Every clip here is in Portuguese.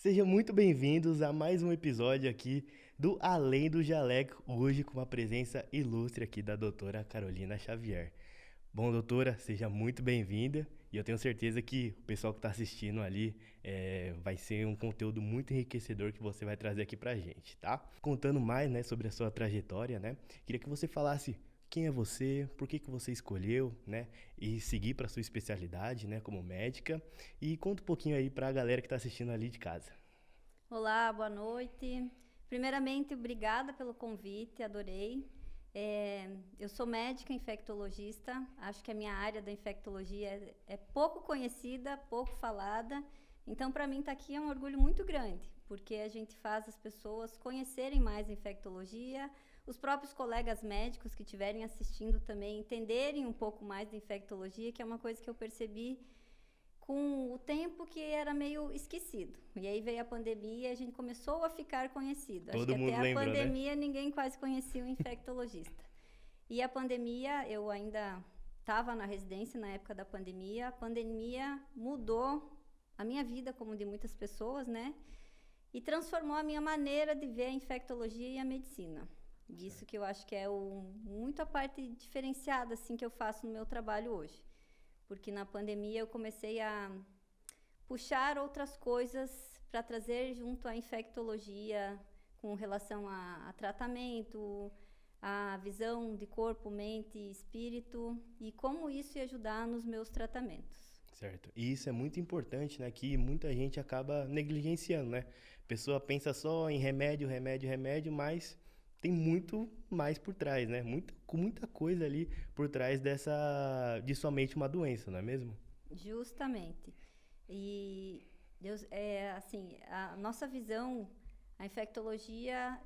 Sejam muito bem-vindos a mais um episódio aqui do Além do Jaleco, hoje com uma presença ilustre aqui da doutora Carolina Xavier. Bom, doutora, seja muito bem-vinda e eu tenho certeza que o pessoal que está assistindo ali vai ser um conteúdo muito enriquecedor que você vai trazer aqui pra gente, tá? Contando mais, né, sobre a sua trajetória, né? Queria que você falasse quem é você, por que que você escolheu, né, e seguir para sua especialidade, né, como médica, e conta um pouquinho aí pra galera que está assistindo ali de casa. Olá, boa noite. Primeiramente, obrigada pelo convite, adorei. Eu sou médica infectologista, acho que a minha área da infectologia é pouco conhecida, pouco falada, então para mim estar aqui é um orgulho muito grande, porque a gente faz as pessoas conhecerem mais a infectologia, os próprios colegas médicos que estiverem assistindo também entenderem um pouco mais da infectologia, que é uma coisa que eu percebi com o tempo que era meio esquecido. E aí veio a pandemia e a gente começou a ficar conhecido. Acho que Todo até mundo a lembrou, né? pandemia ninguém quase conhecia o infectologista. E a pandemia, eu ainda estava na residência na época da pandemia. A pandemia mudou a minha vida, como de muitas pessoas, né? E transformou a minha maneira de ver a infectologia e a medicina. Isso que eu acho que é muito a parte diferenciada assim, que eu faço no meu trabalho hoje. Porque na pandemia eu comecei a puxar outras coisas para trazer junto à infectologia com relação a tratamento, a visão de corpo, mente e espírito e como isso ia ajudar nos meus tratamentos. Certo. E isso é muito importante, né? Que muita gente acaba negligenciando, né? A pessoa pensa só em remédio, remédio, remédio, mas tem muito mais por trás, né? Com muita coisa ali por trás de somente uma doença, não é mesmo? Justamente. E Deus, assim, a nossa visão, a infectologia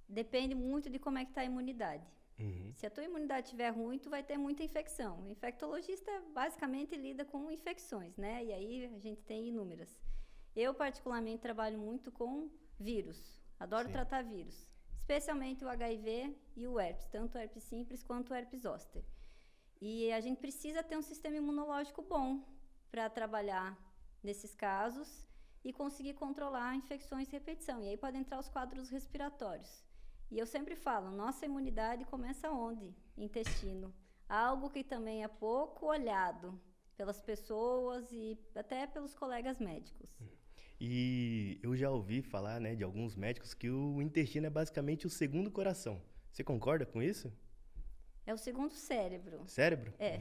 depende muito de como é que está a imunidade. Uhum. Se a tua imunidade estiver ruim, tu vai ter muita infecção. O infectologista basicamente lida com infecções, né? E aí a gente tem inúmeras. Eu particularmente trabalho muito com vírus. Adoro Sim. tratar vírus, especialmente o HIV e o herpes, tanto o herpes simples quanto o herpes zoster. E a gente precisa ter um sistema imunológico bom para trabalhar nesses casos e conseguir controlar infecções de repetição. E aí podem entrar os quadros respiratórios. E eu sempre falo, nossa imunidade começa onde? Intestino. Algo que também é pouco olhado pelas pessoas e até pelos colegas médicos. E eu já ouvi falar, né, de alguns médicos que o intestino é basicamente o segundo coração. Você concorda com isso? É o segundo cérebro. Cérebro? É.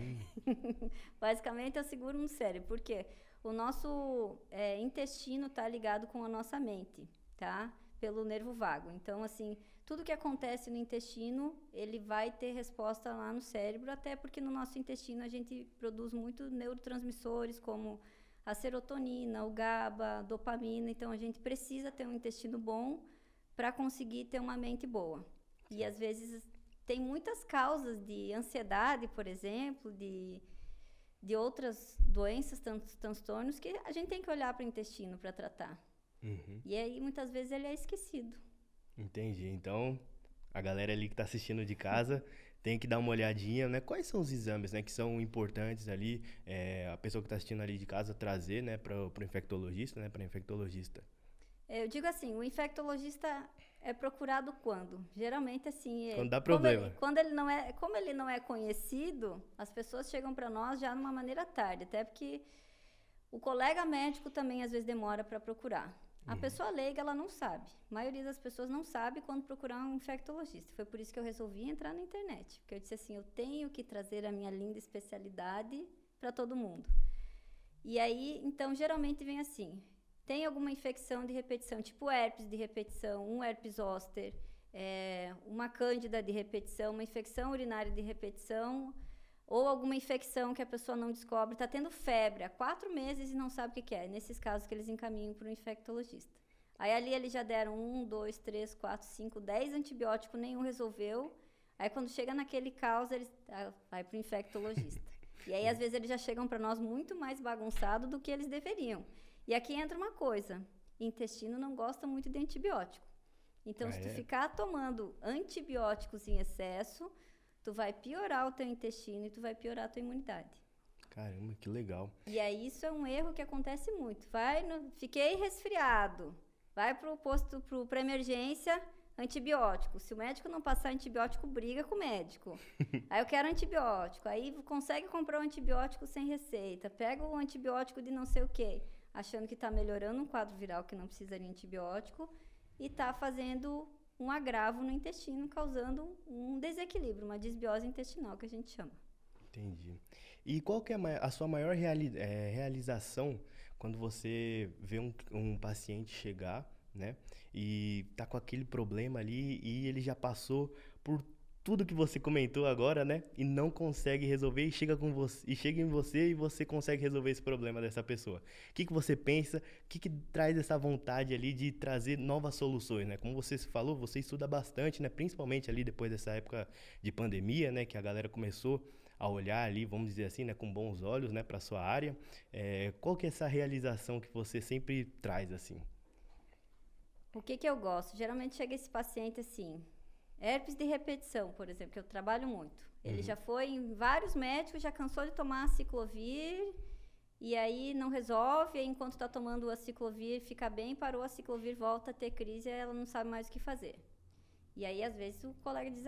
Basicamente é o segundo cérebro, porque o nosso intestino está ligado com a nossa mente, tá? Pelo nervo vago. Então, assim, tudo que acontece no intestino, ele vai ter resposta lá no cérebro, até porque no nosso intestino a gente produz muitos neurotransmissores, como a serotonina, o GABA, a dopamina. Então, a gente precisa ter um intestino bom para conseguir ter uma mente boa. E, às vezes, tem muitas causas de ansiedade, por exemplo, de outras doenças, transtornos, que a gente tem que olhar para o intestino para tratar. Uhum. E aí, muitas vezes, ele é esquecido. Entendi. Então, a galera ali que está assistindo de casa tem que dar uma olhadinha, né? Quais são os exames, né, que são importantes ali, a pessoa que está assistindo ali de casa trazer, né, para o infectologista, né, para infectologista. Eu digo assim, o infectologista é procurado quando? Geralmente, assim, Quando dá problema. como ele não é conhecido, as pessoas chegam para nós já de uma maneira tarde, até porque o colega médico também às vezes demora para procurar. A Uhum. pessoa leiga, ela não sabe. A maioria das pessoas não sabe quando procurar um infectologista. Foi por isso que eu resolvi entrar na internet. Porque eu disse assim, eu tenho que trazer a minha linda especialidade para todo mundo. E aí, então, geralmente vem assim. Tem alguma infecção de repetição, tipo herpes de repetição, um herpes zoster, uma cândida de repetição, uma infecção urinária de repetição, ou alguma infecção que a pessoa não descobre, está tendo febre há 4 meses e não sabe o que é. Nesses casos que eles encaminham para o infectologista. Aí ali eles já deram 1, 2, 3, 4, 5, 10 antibióticos, nenhum resolveu. Aí quando chega naquele caos, eles vai para o infectologista. E aí às vezes eles já chegam para nós muito mais bagunçados do que eles deveriam. E aqui entra uma coisa, intestino não gosta muito de antibiótico. Então, Ah, se tu é? ficar tomando antibióticos em excesso, tu vai piorar o teu intestino e tu vai piorar a tua imunidade. Caramba, que legal. E aí isso é um erro que acontece muito. Fiquei resfriado, vai para emergência, antibiótico. Se o médico não passar antibiótico, briga com o médico. Aí eu quero antibiótico. Aí consegue comprar um antibiótico sem receita. Pega o antibiótico de não sei o quê, achando que está melhorando um quadro viral que não precisa de antibiótico e está fazendo um agravo no intestino, causando um desequilíbrio, uma desbiose intestinal, que a gente chama. Entendi. E qual que é a sua maior realização quando você vê um paciente chegar, né? E tá com aquele problema ali e ele já passou por tudo que você comentou agora, né? E não consegue resolver e chega com você, e chega em você e você consegue resolver esse problema dessa pessoa. O que que você pensa? O que que traz essa vontade ali de trazer novas soluções, né? Como você falou, você estuda bastante, né? Principalmente ali depois dessa época de pandemia, né? Que a galera começou a olhar ali, vamos dizer assim, né, com bons olhos, né, para sua área. Qual que é essa realização que você sempre traz, assim? O que que eu gosto? Geralmente chega esse paciente assim, herpes de repetição, por exemplo, que eu trabalho muito. Ele já foi em vários médicos, já cansou de tomar a ciclovir, e aí não resolve, aí enquanto está tomando a ciclovir, fica bem, parou a ciclovir, volta a ter crise, ela não sabe mais o que fazer. E aí, às vezes, o colega diz,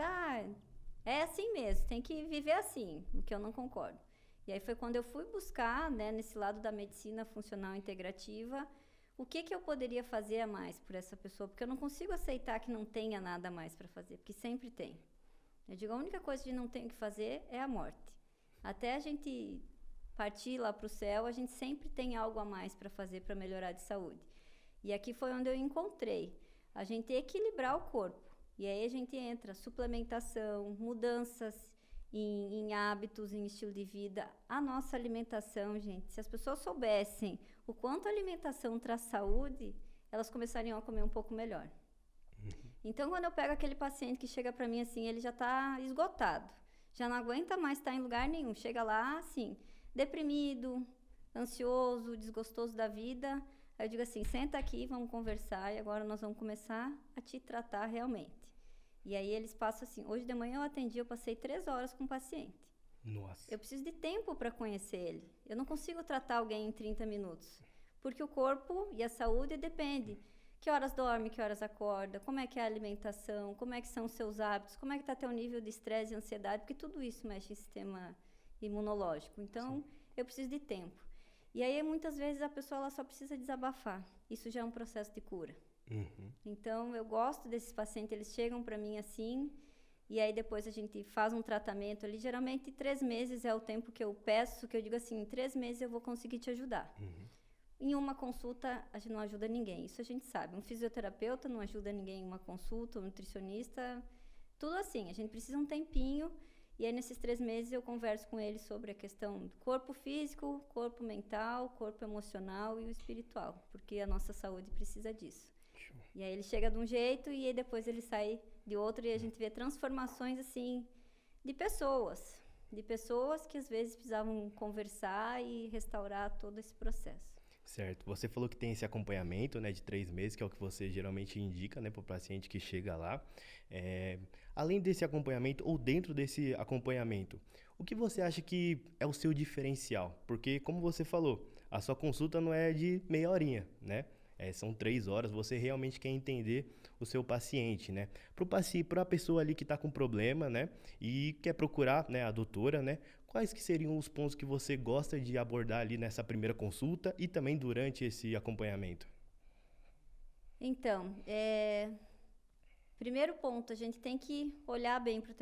é assim mesmo, tem que viver assim, o que eu não concordo. E aí foi quando eu fui buscar, né, nesse lado da medicina funcional integrativa, o que que eu poderia fazer a mais por essa pessoa, porque eu não consigo aceitar que não tenha nada a mais para fazer, porque sempre tem. Eu digo, a única coisa que não tem o que fazer é a morte. Até a gente partir lá para o céu, a gente sempre tem algo a mais para fazer para melhorar de saúde. E aqui foi onde eu encontrei a gente equilibrar o corpo. E aí a gente entra suplementação, mudanças em hábitos, em estilo de vida. A nossa alimentação, gente, se as pessoas soubessem o quanto a alimentação traz saúde, elas começariam a comer um pouco melhor. Então, quando eu pego aquele paciente que chega para mim assim, ele já está esgotado, já não aguenta mais estar em lugar nenhum. Chega lá, assim, deprimido, ansioso, desgostoso da vida. Aí eu digo assim, senta aqui, vamos conversar e agora nós vamos começar a te tratar realmente. E aí eles passam assim, hoje de manhã eu passei 3 horas com o paciente. Nossa. Eu preciso de tempo para conhecer ele. Eu não consigo tratar alguém em 30 minutos, porque o corpo e a saúde depende. Que horas dorme, que horas acorda, como é que é a alimentação, como é que são os seus hábitos, como é que está teu nível de estresse e ansiedade, porque tudo isso mexe em sistema imunológico. Então, sim, eu preciso de tempo. E aí, muitas vezes, a pessoa ela só precisa desabafar. Isso já é um processo de cura. Então, eu gosto desses pacientes, eles chegam para mim assim, e aí depois a gente faz um tratamento ali. Geralmente, 3 meses é o tempo que eu peço, que eu digo assim, em 3 meses eu vou conseguir te ajudar. Em uma consulta, a gente não ajuda ninguém, isso a gente sabe. Um fisioterapeuta não ajuda ninguém em uma consulta, um nutricionista, tudo assim. A gente precisa um tempinho, e aí nesses 3 meses eu converso com ele sobre a questão do corpo físico, corpo mental, corpo emocional e o espiritual, porque a nossa saúde precisa disso. E aí ele chega de um jeito e aí depois ele sai de outro, e a gente vê transformações assim de pessoas que às vezes precisavam conversar e restaurar todo esse processo. Certo. Você falou que tem esse acompanhamento, né, de 3 meses, que é o que você geralmente indica, né, para o paciente que chega lá. Além desse acompanhamento ou dentro desse acompanhamento, o que você acha que é o seu diferencial? Porque, como você falou, a sua consulta não é de meia horinha, né? São 3 horas, você realmente quer entender o seu paciente, né? Para a pessoa ali que está com problema, né? E quer procurar, né, a doutora, né? Quais que seriam os pontos que você gosta de abordar ali nessa primeira consulta e também durante esse acompanhamento? Então, primeiro ponto, a gente tem que olhar bem para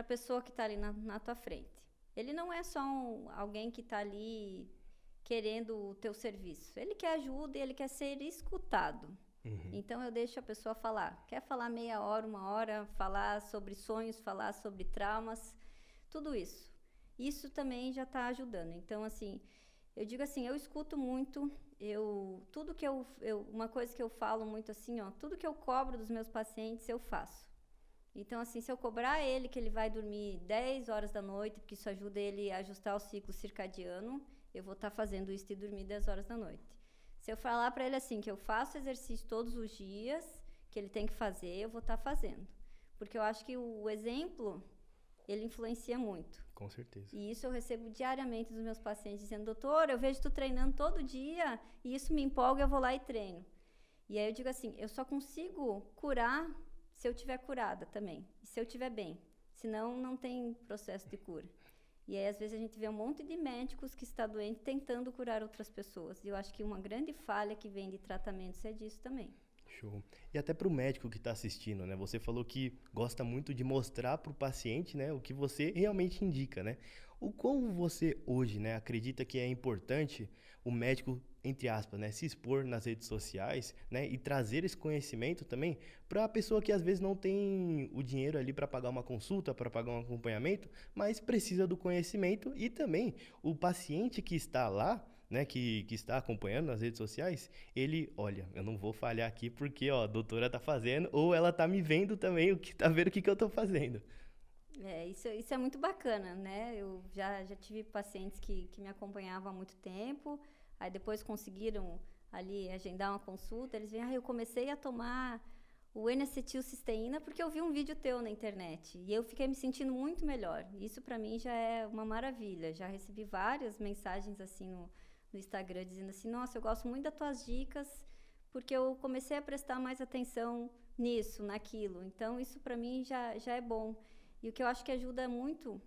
a pessoa que está ali na tua frente. Ele não é só alguém que está ali querendo o teu serviço. Ele quer ajuda e ele quer ser escutado. Então, eu deixo a pessoa falar. Quer falar meia hora, 1 hora, falar sobre sonhos, falar sobre traumas, tudo isso. Isso também já está ajudando. Então, assim, eu digo assim, eu escuto muito, uma coisa que eu falo muito assim, tudo que eu cobro dos meus pacientes, eu faço. Então, assim, se eu cobrar ele que ele vai dormir 10 horas da noite, porque isso ajuda ele a ajustar o ciclo circadiano, eu vou estar fazendo isso de dormir 10 horas da noite. Se eu falar para ele assim, que eu faço exercício todos os dias, que ele tem que fazer, eu vou estar fazendo. Porque eu acho que o exemplo ele influencia muito. Com certeza. E isso eu recebo diariamente dos meus pacientes dizendo, doutor, eu vejo tu treinando todo dia e isso me empolga, eu vou lá e treino. E aí eu digo assim, eu só consigo curar se eu estiver curada também, e se eu estiver bem. Senão não tem processo de cura. E aí às vezes a gente vê um monte de médicos que está doente tentando curar outras pessoas. E eu acho que uma grande falha que vem de tratamentos é disso também. Show. E até para o médico que está assistindo, né? Você falou que gosta muito de mostrar para o paciente, né, o que você realmente indica, né? O quão você hoje, né, acredita que é importante o médico, entre aspas, né, se expor nas redes sociais, né, e trazer esse conhecimento também para a pessoa que às vezes não tem o dinheiro ali para pagar uma consulta, para pagar um acompanhamento, mas precisa do conhecimento e também o paciente que está lá, né, que está acompanhando nas redes sociais, ele, olha, eu não vou falhar aqui porque, ó, a doutora tá fazendo, ou ela tá me vendo também, tá vendo o que eu tô fazendo. Isso é muito bacana, né? Eu já tive pacientes que me acompanhavam há muito tempo, aí depois conseguiram ali agendar uma consulta, eles vêm, eu comecei a tomar o N-acetilcisteína porque eu vi um vídeo teu na internet e eu fiquei me sentindo muito melhor. Isso para mim já é uma maravilha, já recebi várias mensagens assim no Instagram dizendo assim, nossa, eu gosto muito das tuas dicas porque eu comecei a prestar mais atenção nisso, naquilo. Então, isso para mim já é bom. E o que eu acho que ajuda muito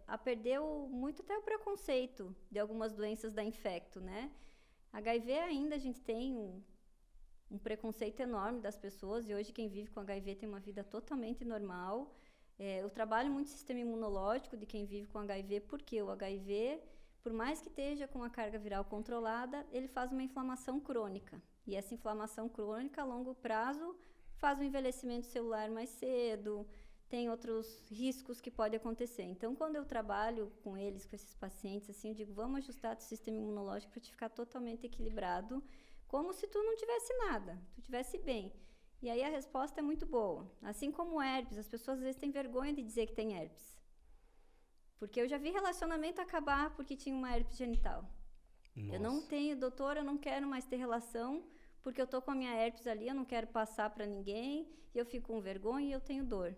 a perder muito até o preconceito de algumas doenças da infecto, né? HIV ainda a gente tem um preconceito enorme das pessoas e hoje quem vive com HIV tem uma vida totalmente normal. Eu trabalho muito o sistema imunológico de quem vive com HIV porque o HIV, por mais que esteja com a carga viral controlada, ele faz uma inflamação crônica. E essa inflamação crônica, a longo prazo, faz um envelhecimento celular mais cedo, tem outros riscos que podem acontecer. Então, quando eu trabalho com eles, com esses pacientes, assim, eu digo, vamos ajustar o sistema imunológico para te ficar totalmente equilibrado, como se tu não tivesse nada, tu tivesse bem. E aí a resposta é muito boa. Assim como herpes, as pessoas às vezes têm vergonha de dizer que tem herpes. Porque eu já vi relacionamento acabar porque tinha uma herpes genital. Nossa. Eu não tenho, doutora, eu não quero mais ter relação porque eu tô com a minha herpes ali, eu não quero passar para ninguém, e eu fico com vergonha e eu tenho dor.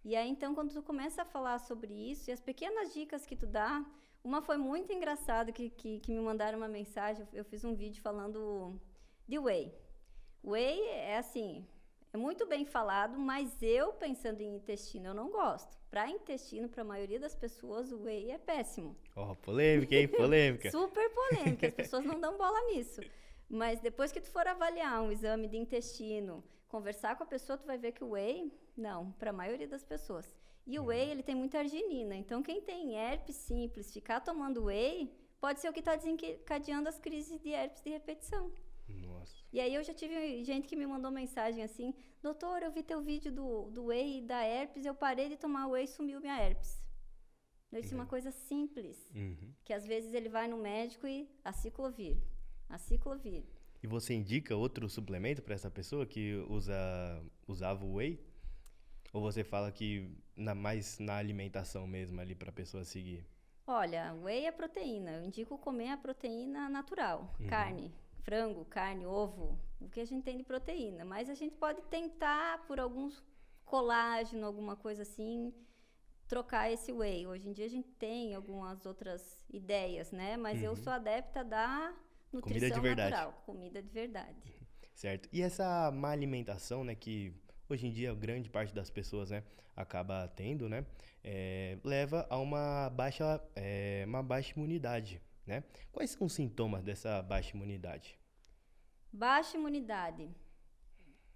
E aí, então, quando tu começa a falar sobre isso, e as pequenas dicas que tu dá, uma foi muito engraçada, que me mandaram uma mensagem, eu fiz um vídeo falando de whey. Whey é assim, é muito bem falado, mas eu, pensando em intestino, eu não gosto. Para intestino, para a maioria das pessoas, o whey é péssimo. Ó, polêmica, hein? Polêmica. Super polêmica, as pessoas não dão bola nisso. Mas depois que tu for avaliar um exame de intestino, conversar com a pessoa, tu vai ver que o whey, não, para a maioria das pessoas. E o whey, ele tem muita arginina. Então, quem tem herpes simples, ficar tomando whey, pode ser o que está desencadeando as crises de herpes de repetição. Nossa. E aí eu já tive gente que me mandou mensagem assim, doutor, eu vi teu vídeo do whey e da herpes, eu parei de tomar whey e sumiu minha herpes. Eu disse uma coisa simples, que às vezes ele vai no médico e aciclovir. E você indica outro suplemento para essa pessoa que usava o whey? Ou você fala que mais na alimentação mesmo ali para a pessoa seguir? Olha, whey é proteína. Eu indico comer a proteína natural. Carne, frango, carne, ovo. O que a gente tem de proteína. Mas a gente pode tentar, por alguns colágeno, alguma coisa assim, trocar esse whey. Hoje em dia a gente tem algumas outras ideias, né? Mas eu sou adepta da nutrição comida de verdade. Natural. Comida de verdade. Certo. E essa má alimentação, né, que hoje em dia grande parte das pessoas, né, acaba tendo, né, leva a uma baixa imunidade, né? Quais são os sintomas dessa baixa imunidade? Baixa imunidade.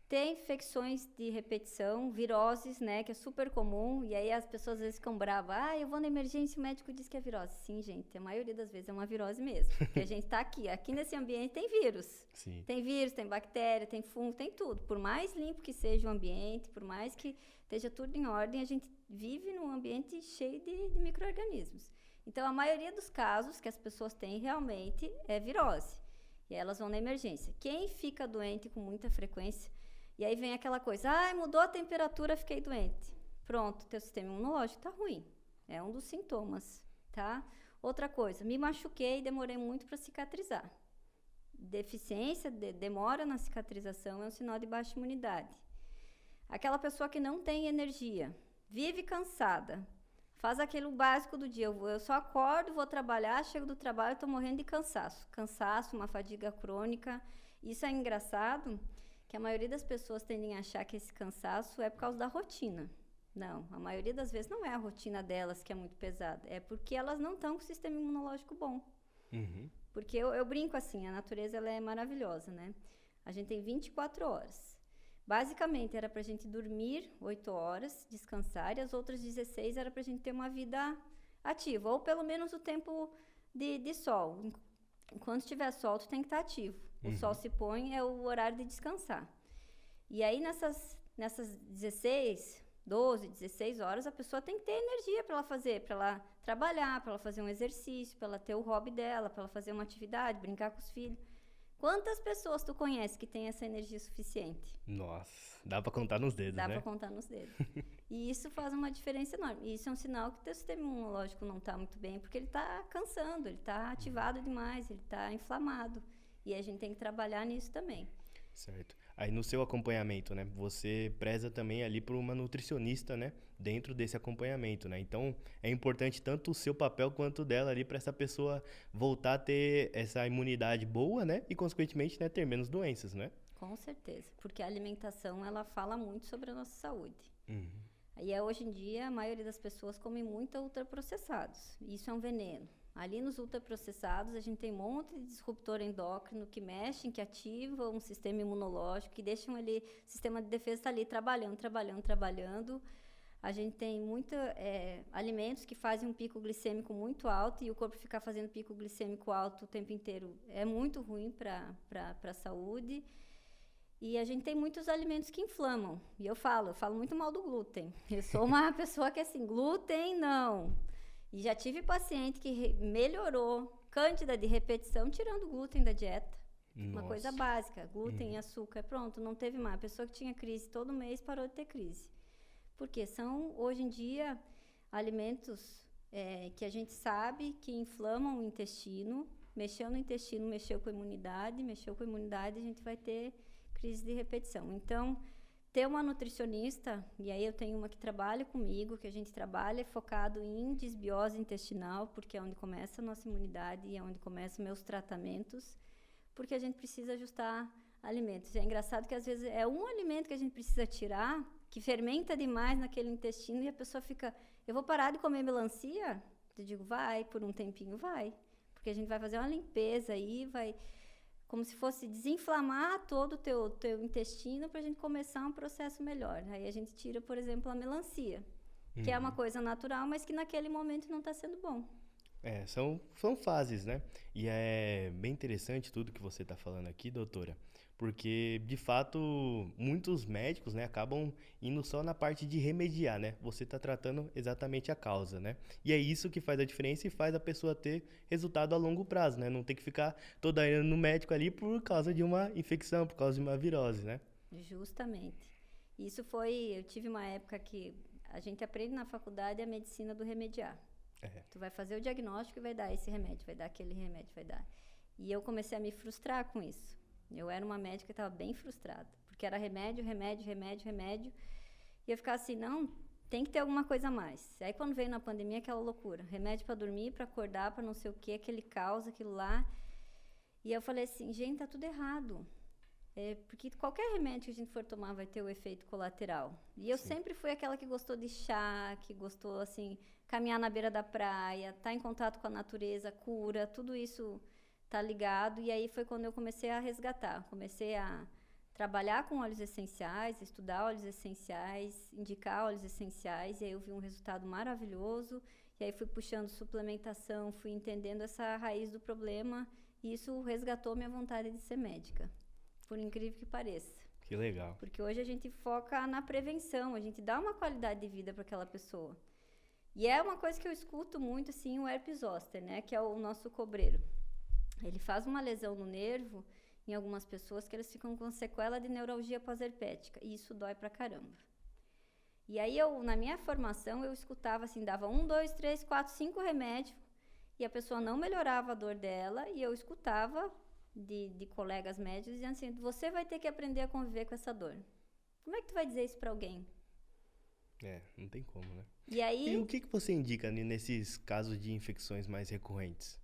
Tem infecções de repetição, viroses, né, que é super comum, e aí as pessoas às vezes ficam bravas, eu vou na emergência e o médico diz que é virose. Sim, gente, a maioria das vezes é uma virose mesmo, porque a gente está aqui nesse ambiente tem vírus. Sim. Tem vírus, tem bactéria, tem fungo, tem tudo. Por mais limpo que seja o ambiente, por mais que esteja tudo em ordem, a gente vive num ambiente cheio de micro-organismos. Então, a maioria dos casos que as pessoas têm realmente é virose, e aí elas vão na emergência. Quem fica doente com muita frequência, e aí vem aquela coisa, mudou a temperatura, fiquei doente. Pronto, teu sistema imunológico tá ruim. É um dos sintomas, tá? Outra coisa, me machuquei e demorei muito para cicatrizar. Deficiência, demora na cicatrização é um sinal de baixa imunidade. Aquela pessoa que não tem energia, vive cansada, faz aquele básico do dia, eu só acordo, vou trabalhar, chego do trabalho, estou morrendo de cansaço, uma fadiga crônica. Isso é engraçado, que a maioria das pessoas tendem a achar que esse cansaço é por causa da rotina. Não, a maioria das vezes não é a rotina delas que é muito pesada, é porque elas não estão com o sistema imunológico bom. Uhum. Porque eu brinco assim, a natureza ela é maravilhosa, né? A gente tem 24 horas. Basicamente, era para a gente dormir 8 horas, descansar, e as outras 16 era para a gente ter uma vida ativa, ou pelo menos o tempo de sol. Enquanto tiver sol, tu tem que estar ativo. O sol se põe, é o horário de descansar. E aí, nessas 12, 16 horas, a pessoa tem que ter energia para ela fazer, para ela trabalhar, para ela fazer um exercício, para ela ter o hobby dela, para ela fazer uma atividade, brincar com os filhos. Quantas pessoas tu conhece que tem essa energia suficiente? Nossa, dá pra contar nos dedos, Dá né? pra contar nos dedos. E isso faz uma diferença enorme. E isso é um sinal que o teu sistema imunológico não tá muito bem, porque ele tá cansando, ele tá ativado demais, ele tá inflamado. E a gente tem que trabalhar nisso também. Certo. Aí no seu acompanhamento, né? Você preza também ali por uma nutricionista, né? Dentro desse acompanhamento, né? Então é importante tanto o seu papel quanto o dela ali para essa pessoa voltar a ter essa imunidade boa, né? E consequentemente, né, ter menos doenças, né? Com certeza. Porque a alimentação, ela fala muito sobre a nossa saúde. Uhum. E hoje em dia, a maioria das pessoas come muito ultraprocessados. E isso é um veneno. Ali nos ultraprocessados, a gente tem um monte de disruptor endócrino que mexem, que ativam um sistema imunológico, que deixam ali, o sistema de defesa está ali trabalhando. A gente tem muitos alimentos que fazem um pico glicêmico muito alto e o corpo ficar fazendo pico glicêmico alto o tempo inteiro é muito ruim para a saúde. E a gente tem muitos alimentos que inflamam. E eu falo muito mal do glúten. Eu sou uma pessoa que assim, glúten não. E já tive paciente que melhorou cândida de repetição tirando glúten da dieta. Nossa. Uma coisa básica, glúten e açúcar, pronto, não teve mais. A pessoa que tinha crise todo mês parou de ter crise. Porque são, hoje em dia, alimentos que a gente sabe que inflamam o intestino. Mexeu no intestino, mexeu com a imunidade, a gente vai ter crise de repetição. Então, ter uma nutricionista, e aí eu tenho uma que trabalha comigo, que a gente trabalha focado em desbiose intestinal, porque é onde começa a nossa imunidade e é onde começam meus tratamentos, porque a gente precisa ajustar alimentos. E é engraçado que às vezes é um alimento que a gente precisa tirar, que fermenta demais naquele intestino e a pessoa fica, eu vou parar de comer melancia? Eu digo, vai, por um tempinho vai, porque a gente vai fazer uma limpeza aí, vai... como se fosse desinflamar todo o teu intestino para a gente começar um processo melhor. Aí a gente tira, por exemplo, a melancia, que é uma coisa natural, mas que naquele momento não está sendo bom. São fases, né? E é bem interessante tudo que você está falando aqui, doutora, porque, de fato, muitos médicos, né, acabam indo só na parte de remediar, né? Você está tratando exatamente a causa, né? E é isso que faz a diferença e faz a pessoa ter resultado a longo prazo, né? Não ter que ficar toda hora no médico ali por causa de uma infecção, por causa de uma virose, né? Justamente. Eu tive uma época que a gente aprende na faculdade a medicina do remediar. Tu vai fazer o diagnóstico e vai dar esse remédio, vai dar aquele remédio, vai dar. E eu comecei a me frustrar com isso. Eu era uma médica que estava bem frustrada, porque era remédio. E eu ficava assim, não, tem que ter alguma coisa a mais. Aí quando veio na pandemia, aquela loucura. Remédio para dormir, para acordar, para não sei o quê, aquele caos, aquilo lá. E eu falei assim, gente, tá tudo errado. Porque qualquer remédio que a gente for tomar vai ter o efeito colateral. E eu sempre fui aquela que gostou de chá, que gostou, assim, caminhar na beira da praia, estar em contato com a natureza, cura, tudo isso tá ligado. E aí foi quando eu comecei a resgatar. Comecei a trabalhar com óleos essenciais, estudar óleos essenciais, indicar óleos essenciais. E aí eu vi um resultado maravilhoso. E aí fui puxando suplementação, fui entendendo essa raiz do problema. E isso resgatou minha vontade de ser médica. Por incrível que pareça. Que legal. Porque hoje a gente foca na prevenção, a gente dá uma qualidade de vida para aquela pessoa. E é uma coisa que eu escuto muito, assim, o herpes zoster, né? Que é o nosso cobreiro. Ele faz uma lesão no nervo em algumas pessoas que eles ficam com sequela de neuralgia pós-herpética. E isso dói pra caramba. E aí, na minha formação, eu escutava assim, dava 1, 2, 3, 4, 5 remédios. E a pessoa não melhorava a dor dela. E eu escutava de colegas médicos dizendo assim, você vai ter que aprender a conviver com essa dor. Como é que tu vai dizer isso para alguém? Não tem como, né? E aí... E o que você indica nesses casos de infecções mais recorrentes?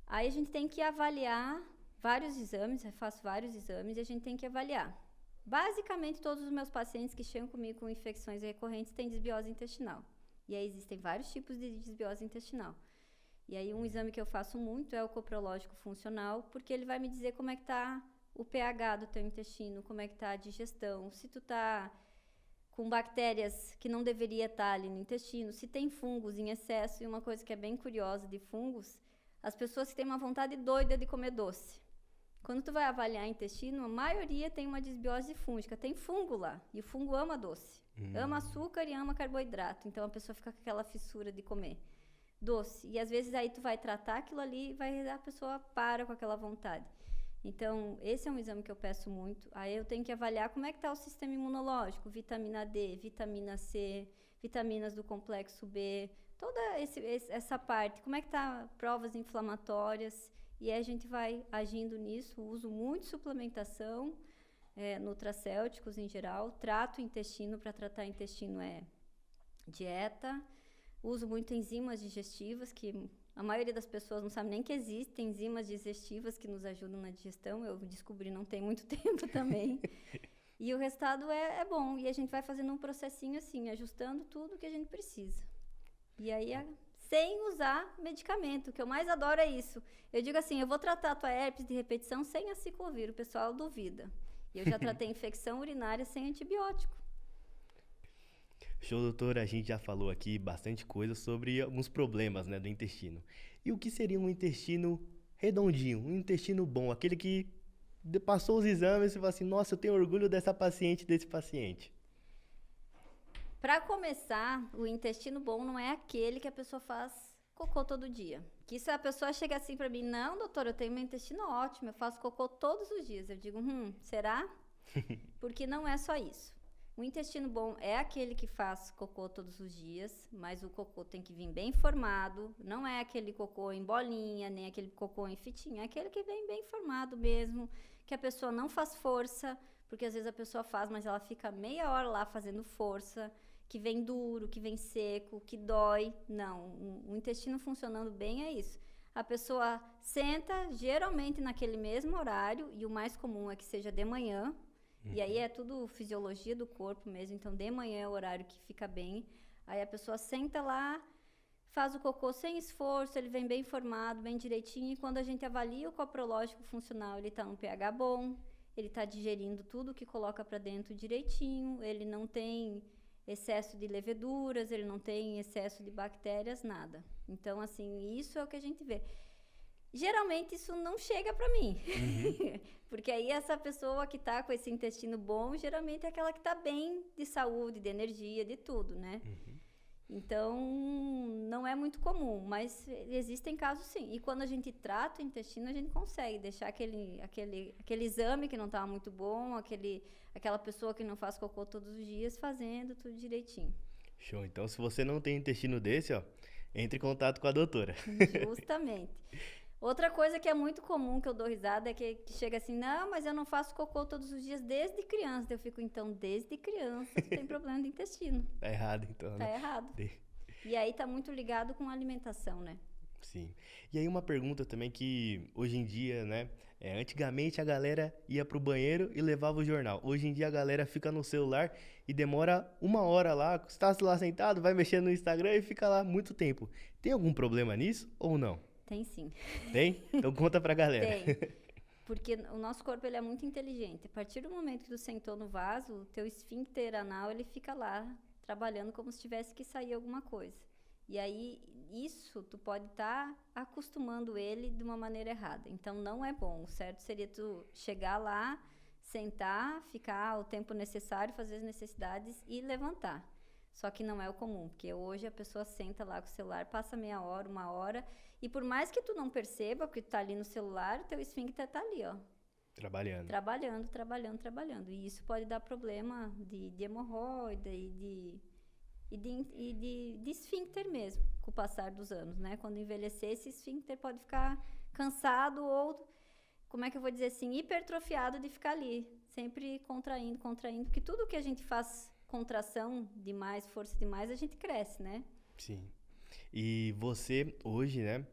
Aí a gente tem que avaliar vários exames, eu faço vários exames e a gente tem que avaliar. Basicamente, todos os meus pacientes que chegam comigo com infecções recorrentes têm desbiose intestinal. E aí existem vários tipos de desbiose intestinal. E aí um exame que eu faço muito é o coprológico funcional, porque ele vai me dizer como é que está o pH do teu intestino, como é que está a digestão, se tu está com bactérias que não deveria estar ali no intestino, se tem fungos em excesso. E uma coisa que é bem curiosa de fungos, as pessoas que têm uma vontade doida de comer doce. Quando tu vai avaliar intestino, a maioria tem uma desbiose fúngica, tem fungo lá, e o fungo ama doce, ama açúcar e ama carboidrato, então a pessoa fica com aquela fissura de comer doce, e às vezes aí tu vai tratar aquilo ali e a pessoa para com aquela vontade. Então, esse é um exame que eu peço muito. Aí eu tenho que avaliar como é que está o sistema imunológico, vitamina D, vitamina C, vitaminas do complexo B, toda essa parte, como é que está provas inflamatórias, e aí a gente vai agindo nisso. Uso muito suplementação, nutracêuticos em geral, trato o intestino, para tratar intestino dieta, uso muito enzimas digestivas, que a maioria das pessoas não sabe nem que existem enzimas digestivas que nos ajudam na digestão, eu descobri não tem muito tempo também. E o resultado é bom, e a gente vai fazendo um processinho assim, ajustando tudo que a gente precisa. E aí, sem usar medicamento, o que eu mais adoro é isso. Eu digo assim, eu vou tratar a tua herpes de repetição sem a ciclovir, o pessoal duvida. E eu já tratei infecção urinária sem antibiótico. Show, doutora, a gente já falou aqui bastante coisa sobre alguns problemas, né, do intestino. E o que seria um intestino redondinho, um intestino bom, aquele que passou os exames e fala assim, nossa, eu tenho orgulho desse paciente. Para começar, o intestino bom não é aquele que a pessoa faz cocô todo dia. Que isso a pessoa chega assim para mim, não, doutora, eu tenho meu intestino ótimo, eu faço cocô todos os dias. Eu digo, será? Porque não é só isso. O intestino bom é aquele que faz cocô todos os dias, mas o cocô tem que vir bem formado, não é aquele cocô em bolinha, nem aquele cocô em fitinha, é aquele que vem bem formado mesmo, que a pessoa não faz força, porque às vezes a pessoa faz, mas ela fica meia hora lá fazendo força, que vem duro, que vem seco, que dói. Não, o intestino funcionando bem é isso. A pessoa senta, geralmente naquele mesmo horário, e o mais comum é que seja de manhã, e aí é tudo fisiologia do corpo mesmo, então de manhã é o horário que fica bem. Aí a pessoa senta lá, faz o cocô sem esforço, ele vem bem formado, bem direitinho, e quando a gente avalia o coprológico funcional, ele está no pH bom, ele está digerindo tudo que coloca para dentro direitinho, ele não tem excesso de leveduras, ele não tem excesso de bactérias, nada. Então, assim, isso é o que a gente vê. Geralmente isso não chega para mim, porque aí essa pessoa que tá com esse intestino bom, geralmente é aquela que tá bem de saúde, de energia, de tudo, né? Então, não é muito comum, mas existem casos sim. E quando a gente trata o intestino, a gente consegue deixar aquele exame que não estava muito bom, aquela pessoa que não faz cocô todos os dias, fazendo tudo direitinho. Show. Então, se você não tem intestino desse, entre em contato com a doutora. Justamente. Outra coisa que é muito comum, que eu dou risada, é que chega assim, não, mas eu não faço cocô todos os dias desde criança. Eu fico, então, desde criança tu tem problema de intestino. Tá errado, então, né? Tá errado. E aí tá muito ligado com a alimentação, né? Sim. E aí uma pergunta também que hoje em dia, né? Antigamente a galera ia pro banheiro e levava o jornal. Hoje em dia a galera fica no celular e demora 1 hora lá, está lá sentado, vai mexendo no Instagram e fica lá muito tempo. Tem algum problema nisso ou não? Tem sim. Tem? Então conta pra galera. Tem. Porque o nosso corpo ele é muito inteligente. A partir do momento que tu sentou no vaso, o teu esfíncter anal ele fica lá trabalhando como se tivesse que sair alguma coisa. E aí, isso tu pode estar acostumando ele de uma maneira errada. Então, não é bom. O certo seria tu chegar lá, sentar, ficar o tempo necessário, fazer as necessidades e levantar. Só que não é o comum, porque hoje a pessoa senta lá com o celular, passa meia hora, 1 hora, e por mais que tu não perceba, porque tu tá ali no celular, o teu esfíncter tá ali, Trabalhando. Trabalhando. E isso pode dar problema de hemorroida e de esfíncter mesmo, com o passar dos anos, né? Quando envelhecer, esse esfíncter pode ficar cansado ou, como é que eu vou dizer assim, hipertrofiado de ficar ali, sempre contraindo, porque tudo que a gente faz contração demais, força demais, a gente cresce, né? Sim. E você hoje, né,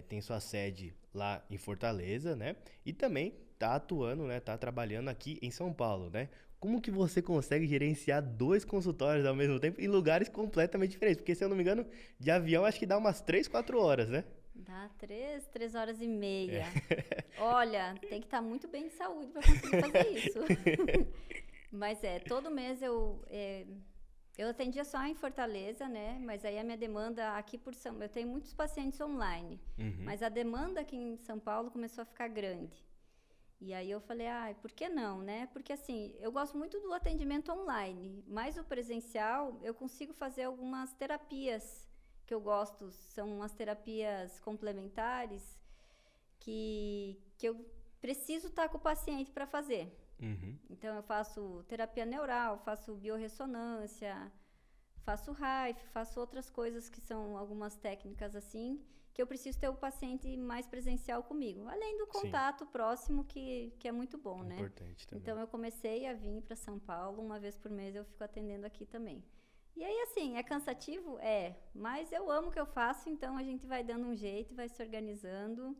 tem sua sede lá em Fortaleza, né? E também tá atuando, né, tá trabalhando aqui em São Paulo, né? Como que você consegue gerenciar 2 consultórios ao mesmo tempo em lugares completamente diferentes? Porque, se eu não me engano, de avião acho que dá umas 3, 4 horas, né? Dá 3 horas e meia. É. Olha, tem que estar muito bem de saúde para conseguir fazer isso. Mas todo mês eu atendia só em Fortaleza, né? Mas aí a minha demanda aqui eu tenho muitos pacientes online, Uhum. mas a demanda aqui em São Paulo começou a ficar grande. E aí eu falei, por que não, né? Porque assim, eu gosto muito do atendimento online, mas o presencial eu consigo fazer algumas terapias que eu gosto, são umas terapias complementares que eu preciso estar com o paciente para fazer. Uhum. Então, eu faço terapia neural, faço biorressonância, faço RAIF, faço outras coisas que são algumas técnicas assim, que eu preciso ter o paciente mais presencial comigo. Além do contato próximo, que é muito bom, né? Importante também. Então, eu comecei a vir para São Paulo, uma vez por mês eu fico atendendo aqui também. E aí, assim, é cansativo? Mas eu amo o que eu faço, então a gente vai dando um jeito, vai se organizando.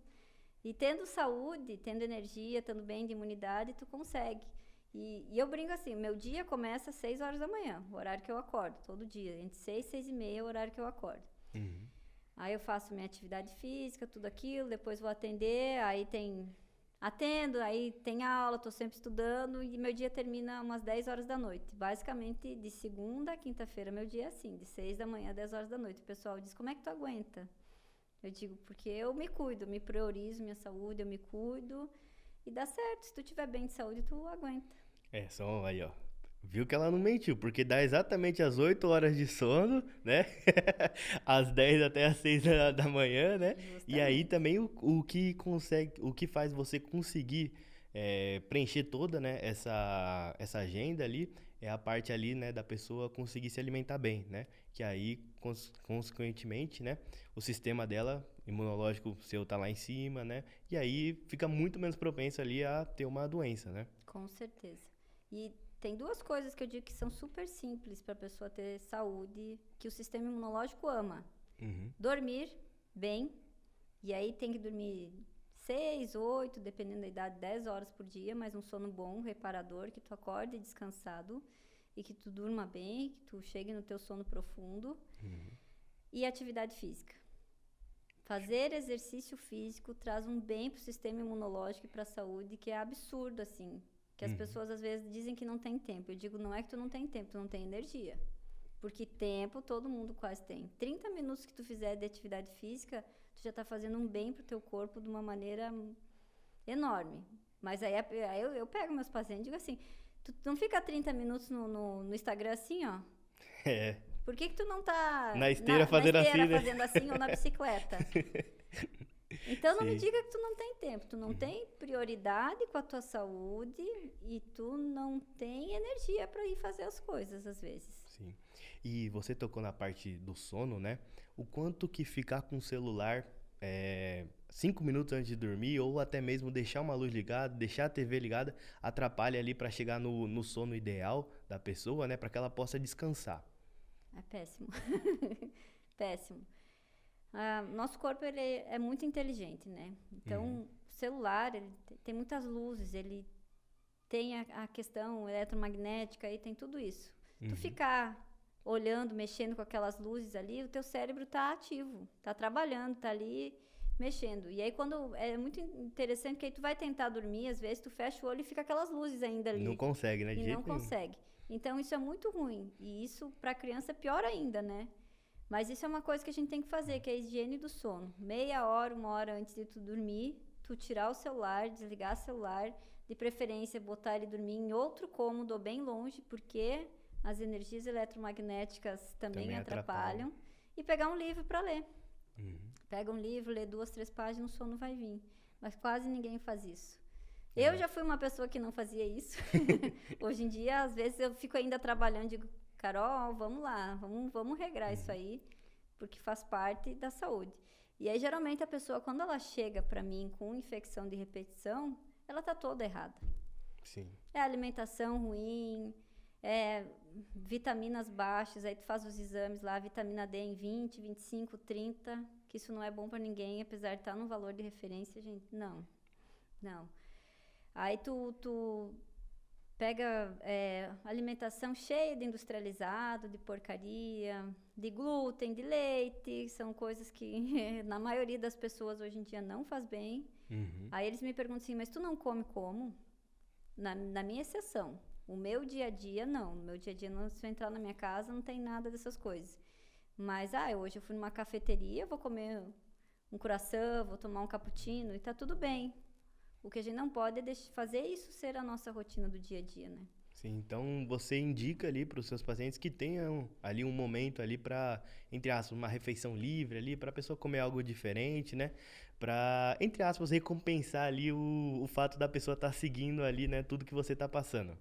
E tendo saúde, tendo energia, estando bem de imunidade, tu consegue. E eu brinco assim, meu dia começa às 6 horas da manhã, o horário que eu acordo, todo dia. Entre 6 e 6 e meia é o horário que eu acordo. Uhum. Aí eu faço minha atividade física, tudo aquilo, depois vou atender, atendo, aí tem aula, tô sempre estudando e meu dia termina umas 10 horas da noite. Basicamente, de segunda a quinta-feira, meu dia é assim, de 6 da manhã a 10 horas da noite. O pessoal diz, como é que tu aguenta? Eu digo, porque eu me cuido, me priorizo minha saúde, eu me cuido e dá certo. Se tu tiver bem de saúde, tu aguenta. Só aí, ó. Viu que ela não mentiu, porque dá exatamente as 8 horas de sono, né? Às 10 até às 6 da manhã, né? Justamente. E aí também o que faz você conseguir preencher toda, né, essa agenda ali, é a parte ali, né, da pessoa conseguir se alimentar bem, né? Que aí, consequentemente, né, o sistema dela, imunológico seu tá lá em cima, né? E aí fica muito menos propenso ali a ter uma doença, né? Com certeza. E tem 2 coisas que eu digo que são super simples para a pessoa ter saúde, que o sistema imunológico ama. Uhum. Dormir bem, e aí tem que dormir 6, 8, dependendo da idade, 10 horas por dia, mas um sono bom, reparador, que tu acorde descansado e que tu durma bem, que tu chegue no teu sono profundo. Uhum. E atividade física. Fazer exercício físico traz um bem para o sistema imunológico e para a saúde, que é absurdo, assim. Que as pessoas, às vezes, dizem que não tem tempo. Eu digo, não é que tu não tem tempo, tu não tem energia. Porque tempo todo mundo quase tem. 30 minutos que tu fizer de atividade física, tu já está fazendo um bem pro teu corpo de uma maneira enorme. Mas aí eu pego meus pacientes e digo assim, tu não fica 30 minutos no Instagram assim, ó? Por que tu não tá na esteira fazendo assim ou na bicicleta? Então não me diga que tu não tem tempo, tu não tem prioridade com a tua saúde e tu não tem energia para ir fazer as coisas às vezes. Sim. E você tocou na parte do sono, né? O quanto que ficar com o celular 5 minutos antes de dormir ou até mesmo deixar uma luz ligada, deixar a TV ligada, atrapalha ali para chegar no sono ideal da pessoa, né? Para que ela possa descansar. É péssimo. Péssimo. Nosso corpo ele é muito inteligente, né? Então, o celular ele tem muitas luzes, ele tem a questão eletromagnética e tem tudo isso. Tu ficar olhando, mexendo com aquelas luzes ali, o teu cérebro tá ativo, tá trabalhando, tá ali mexendo. E aí quando é muito interessante que aí tu vai tentar dormir, às vezes tu fecha o olho e fica aquelas luzes ainda ali. Não consegue, né? De jeito não consegue. Então isso é muito ruim. E isso para criança é pior ainda, né? Mas isso é uma coisa que a gente tem que fazer, que é a higiene do sono. Meia hora, 1 hora antes de tu dormir, tu tirar o celular, desligar o celular, de preferência botar ele dormir em outro cômodo ou bem longe, porque as energias eletromagnéticas também atrapalham. E pegar um livro para ler. Pega um livro, lê 2, 3 páginas, o sono vai vir. Mas quase ninguém faz isso. Eu já fui uma pessoa que não fazia isso. Hoje em dia, às vezes, eu fico ainda trabalhando e digo, Carol, vamos lá, vamos regrar isso aí, porque faz parte da saúde. E aí, geralmente, a pessoa, quando ela chega para mim com infecção de repetição, ela tá toda errada. Sim. É a alimentação ruim, vitaminas baixas, aí tu faz os exames lá, vitamina D em 20, 25, 30, que isso não é bom para ninguém, apesar de estar no valor de referência, gente, não. Aí tu pega alimentação cheia de industrializado, de porcaria, de glúten, de leite, são coisas que na maioria das pessoas hoje em dia não faz bem. Aí eles me perguntam assim, mas tu não come como? Na minha exceção. O meu dia a dia, não. No meu dia a dia, se eu entrar na minha casa, não tem nada dessas coisas. Mas, hoje eu fui numa cafeteria, vou comer um croissant, vou tomar um cappuccino e tá tudo bem. O que a gente não pode é fazer isso ser a nossa rotina do dia a dia, né? Sim, então você indica ali para os seus pacientes que tenham ali um momento ali para, entre aspas, uma refeição livre ali, para a pessoa comer algo diferente, né? Para, entre aspas, recompensar ali o fato da pessoa estar seguindo ali, né, tudo que você está passando.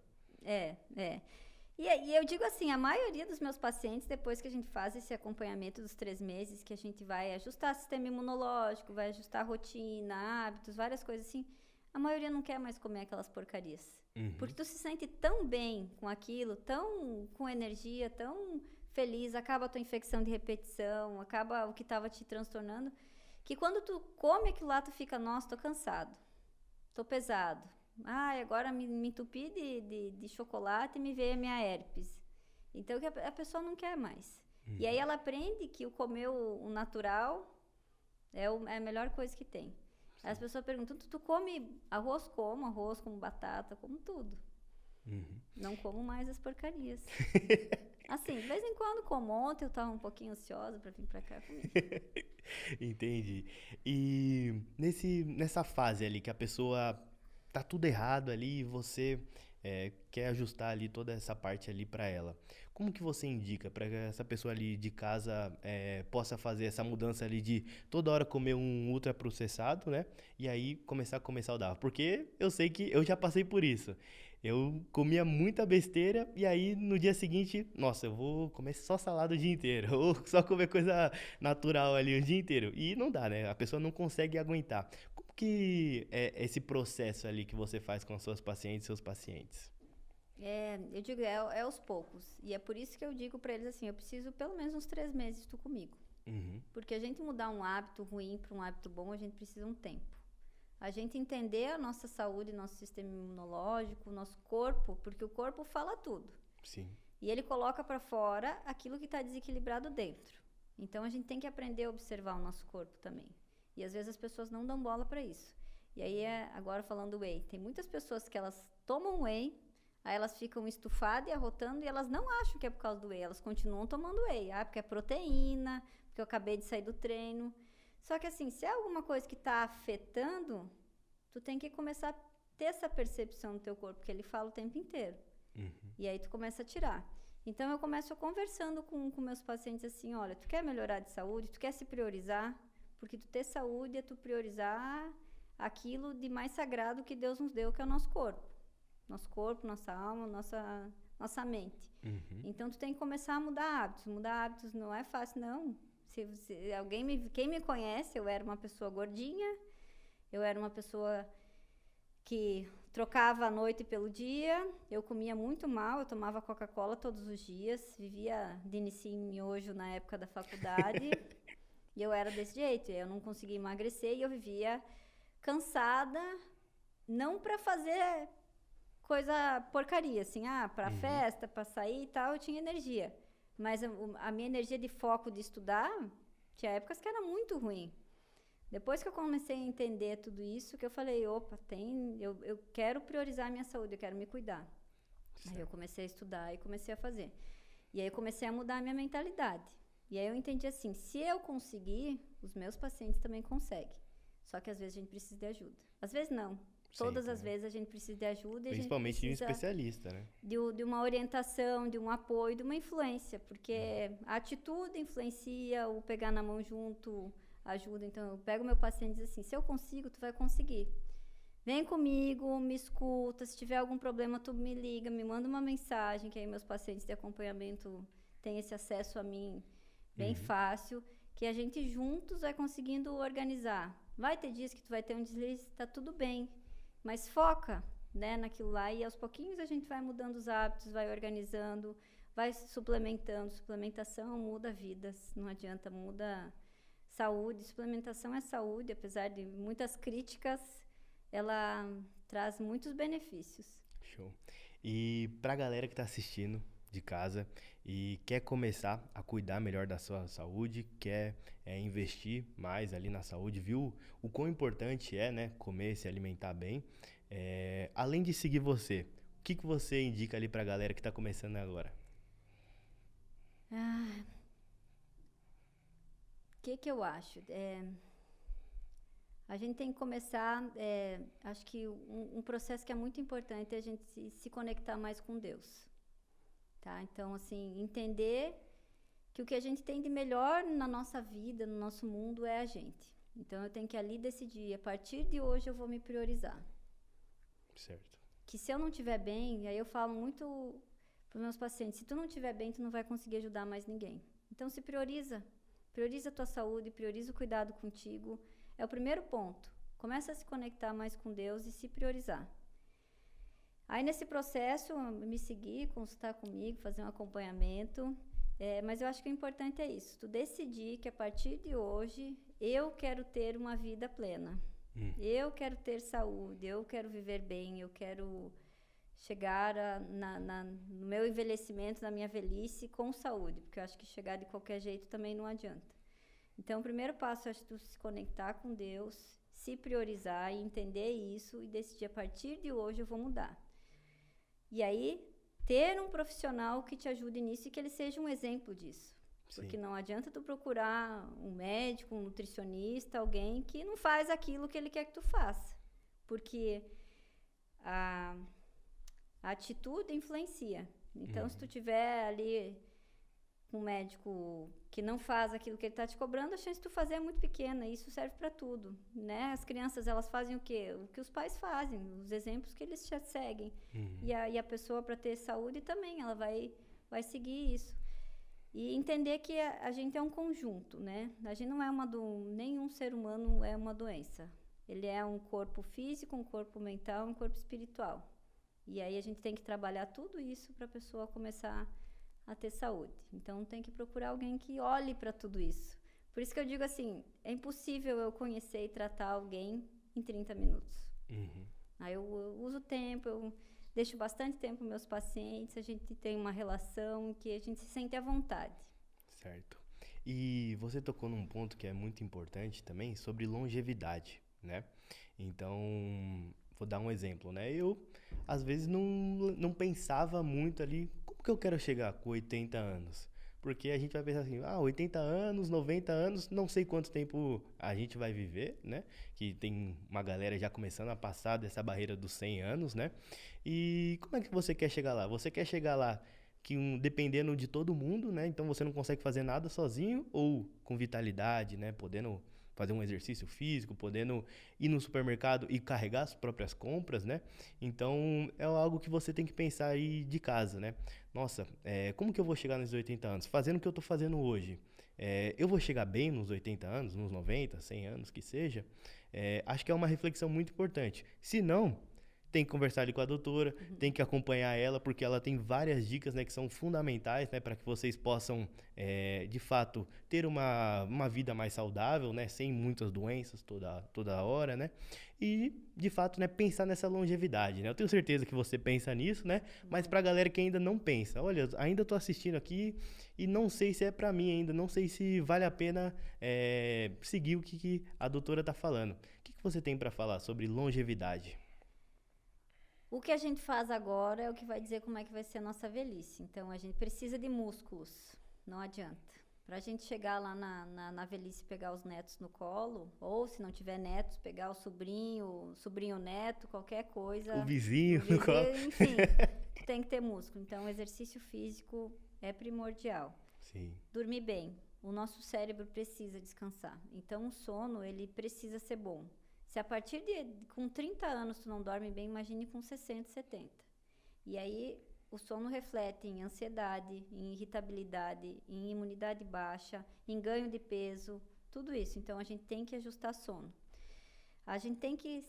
E eu digo assim, a maioria dos meus pacientes, depois que a gente faz esse acompanhamento dos 3 meses, que a gente vai ajustar o sistema imunológico, vai ajustar a rotina, hábitos, várias coisas assim, a maioria não quer mais comer aquelas porcarias. Porque tu se sente tão bem com aquilo, tão com energia, tão feliz, acaba a tua infecção de repetição, acaba o que estava te transtornando, que quando tu come aquilo lá, tu fica, nossa, tô cansado, tô pesado. Agora me entupi de chocolate e me veio a minha herpes. Então, a pessoa não quer mais. E aí ela aprende que o comer o natural é a melhor coisa que tem. Aí as pessoas perguntam, tu come arroz? Como arroz, como batata, como tudo. Não como mais as porcarias. Assim, de vez em quando como. Ontem eu estava um pouquinho ansiosa para vir para cá comer. Entendi. E nessa fase ali que a pessoa tá tudo errado ali e você quer ajustar ali toda essa parte ali para ela, como que você indica para que essa pessoa ali de casa possa fazer essa mudança ali de toda hora comer um ultraprocessado, né? E aí começar a comer saudável? Porque eu sei que eu já passei por isso. Eu comia muita besteira e aí no dia seguinte, nossa, eu vou comer só salada o dia inteiro, ou só comer coisa natural ali o dia inteiro. E não dá, né? A pessoa não consegue aguentar. Como que é esse processo ali que você faz com as suas pacientes e seus pacientes? Eu digo, é aos poucos. E é por isso que eu digo para eles assim, eu preciso pelo menos uns 3 meses tu comigo. Porque a gente mudar um hábito ruim para um hábito bom, a gente precisa um tempo. A gente entender a nossa saúde, nosso sistema imunológico, nosso corpo, porque o corpo fala tudo. Sim. E ele coloca para fora aquilo que está desequilibrado dentro. Então a gente tem que aprender a observar o nosso corpo também. E às vezes as pessoas não dão bola para isso. E aí, agora falando do whey, tem muitas pessoas que elas tomam whey, aí elas ficam estufadas e arrotando e elas não acham que é por causa do whey, elas continuam tomando whey. Porque é proteína, porque eu acabei de sair do treino. Só que assim, se é alguma coisa que está afetando, tu tem que começar a ter essa percepção do teu corpo, porque ele fala o tempo inteiro. E aí tu começa a tirar. Então eu começo conversando com meus pacientes assim, olha, tu quer melhorar de saúde, tu quer se priorizar, porque tu ter saúde é tu priorizar aquilo de mais sagrado que Deus nos deu, que é o nosso corpo. Nosso corpo, nossa alma, nossa mente. Então tu tem que começar a mudar hábitos. Mudar hábitos não é fácil, não. Quem me conhece, eu era uma pessoa gordinha, eu era uma pessoa que trocava a noite pelo dia, eu comia muito mal, eu tomava Coca-Cola todos os dias, vivia de inicinho em miojo na época da faculdade, e eu era desse jeito, eu não conseguia emagrecer e eu vivia cansada, não para fazer coisa porcaria, assim, para festa, para sair e tal, eu tinha energia. Mas a minha energia de foco de estudar, tinha épocas que era muito ruim. Depois que eu comecei a entender tudo isso, que eu falei, opa, eu quero priorizar a minha saúde, eu quero me cuidar. Certo. Aí eu comecei a estudar e comecei a fazer. E aí eu comecei a mudar a minha mentalidade. E aí eu entendi assim, se eu conseguir, os meus pacientes também conseguem. Só que às vezes a gente precisa de ajuda. Às vezes não. Todas as vezes a gente precisa de ajuda. Principalmente de um especialista, né? De uma orientação, de um apoio, de uma influência. Porque a atitude influencia, o pegar na mão junto ajuda. Então, eu pego meu paciente e diz assim, se eu consigo, tu vai conseguir. Vem comigo, me escuta. Se tiver algum problema, tu me liga, me manda uma mensagem, que aí meus pacientes de acompanhamento têm esse acesso a mim bem fácil. Que a gente juntos vai conseguindo organizar. Vai ter dias que tu vai ter um deslize, tá tudo bem. Mas foca, né, naquilo lá, e aos pouquinhos a gente vai mudando os hábitos, vai organizando, vai se suplementando. Suplementação muda vidas, não adianta, muda saúde. Suplementação é saúde, apesar de muitas críticas, ela traz muitos benefícios. Show. E pra galera que tá assistindo de casa e quer começar a cuidar melhor da sua saúde, quer investir mais ali na saúde, viu o quão importante é, né, comer, se alimentar bem, além de seguir você, o que você indica ali pra galera que tá começando agora? O que eu acho? A gente tem que começar, acho que um processo que é muito importante é a gente se conectar mais com Deus. Tá? Então, assim, entender que o que a gente tem de melhor na nossa vida, no nosso mundo, é a gente. Então, eu tenho que ali decidir, a partir de hoje eu vou me priorizar. Certo. Que se eu não estiver bem, aí eu falo muito para os meus pacientes, se tu não estiver bem, tu não vai conseguir ajudar mais ninguém. Então, se prioriza. Prioriza a tua saúde, prioriza o cuidado contigo. É o primeiro ponto. Começa a se conectar mais com Deus e se priorizar. Aí, nesse processo, me seguir, consultar comigo, fazer um acompanhamento. Mas eu acho que o importante é isso. Tu decidir que, a partir de hoje, eu quero ter uma vida plena. Eu quero ter saúde, eu quero viver bem, eu quero chegar no meu envelhecimento, na minha velhice, com saúde. Porque eu acho que chegar de qualquer jeito também não adianta. Então, o primeiro passo é tu se conectar com Deus, se priorizar e entender isso e decidir, a partir de hoje eu vou mudar. E aí, ter um profissional que te ajude nisso e que ele seja um exemplo disso. Sim. Porque não adianta tu procurar um médico, um nutricionista, alguém que não faz aquilo que ele quer que tu faça. Porque a atitude influencia. Então, se tu tiver ali um médico que não faz aquilo que ele está te cobrando, a chance de tu fazer é muito pequena. E isso serve para tudo, né? As crianças, elas fazem o quê? O que os pais fazem, os exemplos que eles já seguem. E a pessoa, para ter saúde, também, ela vai seguir isso. E entender que a gente é um conjunto, né? A gente não é nenhum ser humano é uma doença. Ele é um corpo físico, um corpo mental, um corpo espiritual. E aí a gente tem que trabalhar tudo isso para a pessoa começar a ter saúde. Então, tem que procurar alguém que olhe para tudo isso. Por isso que eu digo assim, é impossível eu conhecer e tratar alguém em 30 minutos. Aí eu uso tempo, eu deixo bastante tempo com meus pacientes, a gente tem uma relação que a gente se sente à vontade. Certo. E você tocou num ponto que é muito importante também, sobre longevidade, né? Então, vou dar um exemplo, né? Eu, às vezes, não pensava muito ali, como que eu quero chegar com 80 anos? Porque a gente vai pensar assim, 80 anos, 90 anos, não sei quanto tempo a gente vai viver, né? Que tem uma galera já começando a passar dessa barreira dos 100 anos, né? E como é que você quer chegar lá? Você quer chegar lá dependendo de todo mundo, né? Então você não consegue fazer nada sozinho ou com vitalidade, né? Podendo fazer um exercício físico, podendo ir no supermercado e carregar as próprias compras, né? Então, é algo que você tem que pensar aí de casa, né? Nossa, como que eu vou chegar nos 80 anos? Fazendo o que eu tô fazendo hoje. Eu vou chegar bem nos 80 anos, nos 90, 100 anos, que seja? Acho que é uma reflexão muito importante. Se não, tem que conversar ali com a doutora, tem que acompanhar ela, porque ela tem várias dicas, né, que são fundamentais, né, para que vocês possam, de fato, ter uma vida mais saudável, né, sem muitas doenças toda hora, né, e, de fato, né, pensar nessa longevidade, né. Eu tenho certeza que você pensa nisso, né, mas para a galera que ainda não pensa, olha, ainda estou assistindo aqui e não sei se é para mim ainda, não sei se vale a pena seguir o que a doutora está falando. O que você tem para falar sobre longevidade? O que a gente faz agora é o que vai dizer como é que vai ser a nossa velhice. Então, a gente precisa de músculos, não adianta. Para a gente chegar lá na velhice e pegar os netos no colo, ou se não tiver netos, pegar o sobrinho neto, qualquer coisa. O vizinho no colo. Enfim, tem que ter músculo. Então, o exercício físico é primordial. Sim. Dormir bem. O nosso cérebro precisa descansar. Então, o sono, ele precisa ser bom. Se a partir com 30 anos tu não dorme bem, imagine com 60, 70. E aí o sono reflete em ansiedade, em irritabilidade, em imunidade baixa, em ganho de peso, tudo isso. Então a gente tem que ajustar sono. A gente tem que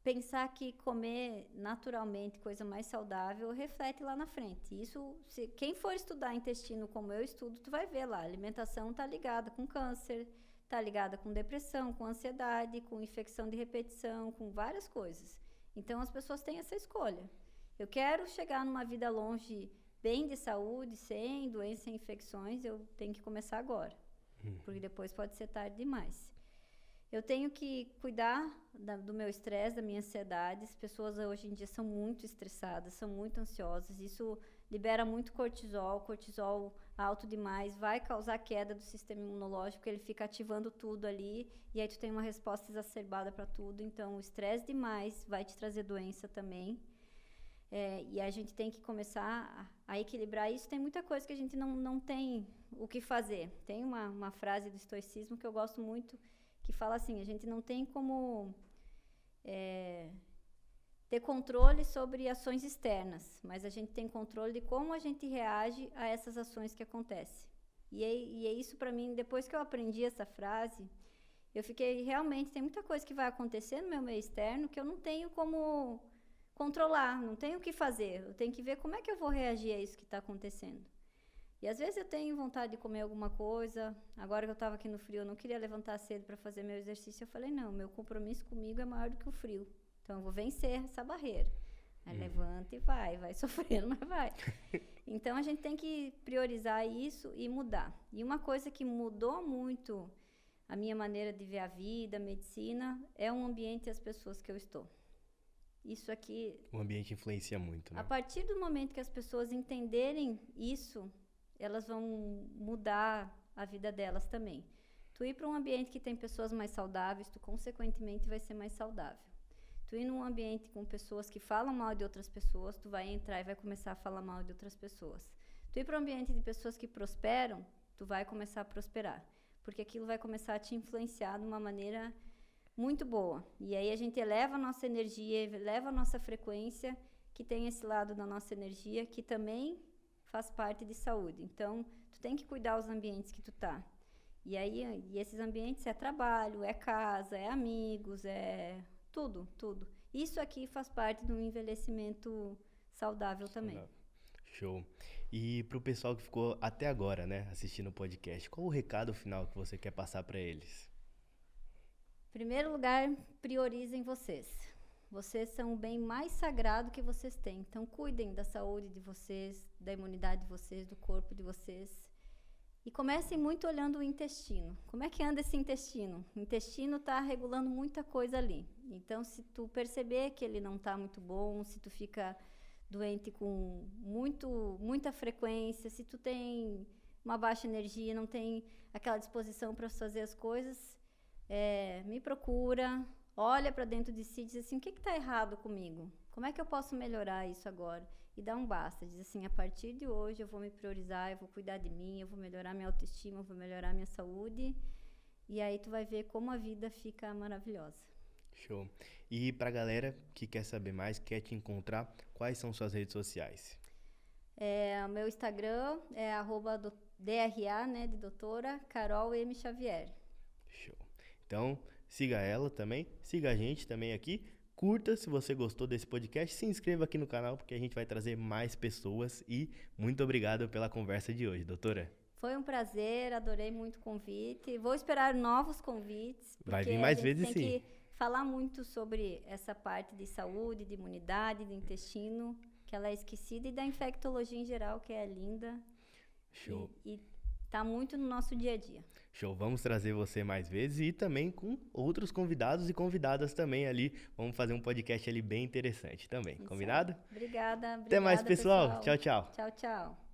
pensar que comer naturalmente coisa mais saudável reflete lá na frente. Isso, se quem for estudar intestino como eu estudo, tu vai ver lá, a alimentação está ligada com câncer, está ligada com depressão, com ansiedade, com infecção de repetição, com várias coisas. Então as pessoas têm essa escolha. Eu quero chegar numa vida longe, bem de saúde, sem doenças e infecções, eu tenho que começar agora, porque depois pode ser tarde demais. Eu tenho que cuidar do meu estresse, da minha ansiedade. As pessoas hoje em dia são muito estressadas, são muito ansiosas. Isso libera muito cortisol. Cortisol alto demais vai causar queda do sistema imunológico, ele fica ativando tudo ali, e aí tu tem uma resposta exacerbada para tudo. Então, o estresse demais vai te trazer doença também. E a gente tem que começar a equilibrar isso. Tem muita coisa que a gente não tem o que fazer. Tem uma frase do estoicismo que eu gosto muito, que fala assim, a gente não tem como ter controle sobre ações externas, mas a gente tem controle de como a gente reage a essas ações que acontecem. E é isso para mim, depois que eu aprendi essa frase, eu fiquei realmente, tem muita coisa que vai acontecer no meu meio externo que eu não tenho como controlar, não tenho o que fazer, eu tenho que ver como é que eu vou reagir a isso que está acontecendo. E às vezes eu tenho vontade de comer alguma coisa. Agora que eu estava aqui no frio, eu não queria levantar cedo para fazer meu exercício. Eu falei, não, meu compromisso comigo é maior do que o frio. Então eu vou vencer essa barreira. Aí levanta e vai sofrendo, mas vai. Então a gente tem que priorizar isso e mudar. E uma coisa que mudou muito a minha maneira de ver a vida, a medicina, é o ambiente e as pessoas que eu estou. Isso aqui... O ambiente influencia muito, né? A partir do momento que as pessoas entenderem isso, elas vão mudar a vida delas também. Tu ir para um ambiente que tem pessoas mais saudáveis, tu consequentemente vai ser mais saudável. Tu ir num ambiente com pessoas que falam mal de outras pessoas, tu vai entrar e vai começar a falar mal de outras pessoas. Tu ir para um ambiente de pessoas que prosperam, tu vai começar a prosperar, porque aquilo vai começar a te influenciar de uma maneira muito boa. E aí a gente eleva a nossa energia, eleva a nossa frequência, que tem esse lado da nossa energia, que também faz parte de saúde. Então, tu tem que cuidar dos ambientes que tu tá. E esses ambientes é trabalho, é casa, é amigos, é tudo. Isso aqui faz parte de um envelhecimento saudável também. Show. E pro pessoal que ficou até agora, né, assistindo o podcast, qual o recado final que você quer passar para eles? Em primeiro lugar, priorizem vocês. Vocês são o bem mais sagrado que vocês têm. Então, cuidem da saúde de vocês, da imunidade de vocês, do corpo de vocês. E comecem muito olhando o intestino. Como é que anda esse intestino? O intestino está regulando muita coisa ali. Então, se tu perceber que ele não está muito bom, se tu fica doente com muita frequência, se tu tem uma baixa energia, não tem aquela disposição para fazer as coisas, me procura, olha para dentro de si e diz assim, o que está errado comigo? Como é que eu posso melhorar isso agora? E dá um basta, diz assim, a partir de hoje eu vou me priorizar, eu vou cuidar de mim, eu vou melhorar minha autoestima, eu vou melhorar minha saúde, e aí tu vai ver como a vida fica maravilhosa. Show. E pra galera que quer saber mais, quer te encontrar, quais são suas redes sociais? O meu Instagram é @DRA, né, de doutora, Carol M. Xavier. Show. Então, siga ela também, siga a gente também aqui. Curta se você gostou desse podcast, se inscreva aqui no canal, porque a gente vai trazer mais pessoas. E muito obrigado pela conversa de hoje, doutora. Foi um prazer, adorei muito o convite. Vou esperar novos convites. Vai vir mais vezes, sim. Tem que falar muito sobre essa parte de saúde, de imunidade, do intestino, que ela é esquecida, e da infectologia em geral, que é linda. Show. E tá muito no nosso dia a dia. Show, vamos trazer você mais vezes e também com outros convidados e convidadas também ali. Vamos fazer um podcast ali bem interessante também, combinado? Obrigada. Até mais, pessoal. Tchau, tchau. Tchau, tchau.